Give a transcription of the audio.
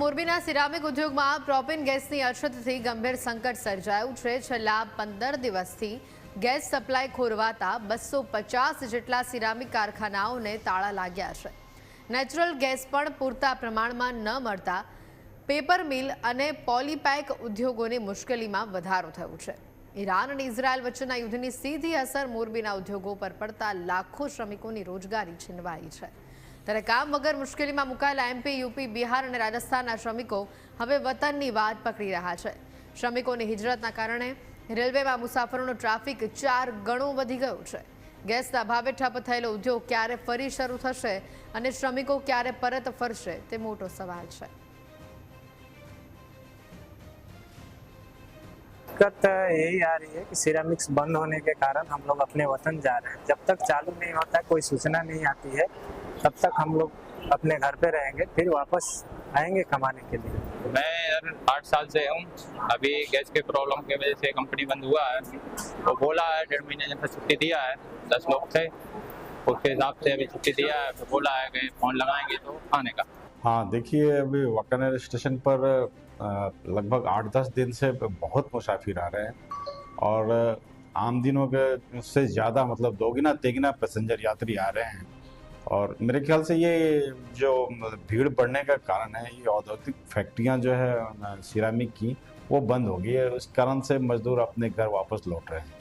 મોરબીના સિરામિક ઉદ્યોગમાં પ્રોપેન ગેસની અછતથી ગંભીર સંકટ સર્જાયું છે। છેલ્લા 15 દિવસથી ગેસ સપ્લાય ખોરવાતા 250 જેટલા સિરામિક કારખાનાઓને તાળા લાગ્યા છે। નેચરલ ગેસ પણ પૂરતા પ્રમાણમાં ન મળતા પેપર મિલ અને પોલીપેક ઉદ્યોગોની મુશ્કેલીમાં વધારો થયો છે। ઈરાન અને ઇઝરાયલ વચ્ચેના યુદ્ધની સીધી અસર મોરબીના ઉદ્યોગો પર પડતા લાખો શ્રમિકોની રોજગારી છીનવાઈ છે। ત્યારે કામ વગર મુશ્કેલીમાં મુકાયેલા એમપી, યુપી, બિહાર અને રાજસ્થાનના શ્રમિકો હવે વતનની વાટ પકડી રહ્યા છે। શ્રમિકોની હિજરતના કારણે રેલવેમાં મુસાફરોનો ટ્રાફિક 4 ગણો વધી ગયો છે। ગેસના ભાવે ઠપ થયેલો ઉદ્યોગ ક્યારે ફરી શરૂ થશે અને શ્રમિકો ક્યારે પરત ફરશે તે મોટો સવાલ છે। दिक्कत यही आ रही है कि सिरामिक्स बंद होने के कारण हम लोग अपने वतन जा रहे हैं। जब तक चालू नहीं होता, कोई सूचना नहीं आती है, तब तक हम लोग अपने घर पे रहेंगे, फिर वापस आएंगे कमाने के लिए। मैं 8 साल से हूँ। अभी गैस के प्रॉब्लम की वजह से कंपनी बंद हुआ है। वो बोला है 1.5 महीने जैसे छुट्टी दिया है 10 लोग से, उसके हिसाब से अभी छुट्टी दिया है। तो बोला है कि फोन लगाएंगे तो आने का। हाँ, देखिए अभी वाकानेर स्टेशन पर लगभग 8-10 दिन से बहुत मुसाफिर आ रहे हैं और आम दिनों के से ज़्यादा मतलब दोगुना तिगुना पैसेंजर यात्री आ रहे हैं। और मेरे ख्याल से ये जो भीड़ बढ़ने का कारण है, ये औद्योगिक फैक्ट्रियां जो है सिरामिक की वो बंद हो गई है। उस कारण से मजदूर अपने घर वापस लौट रहे हैं।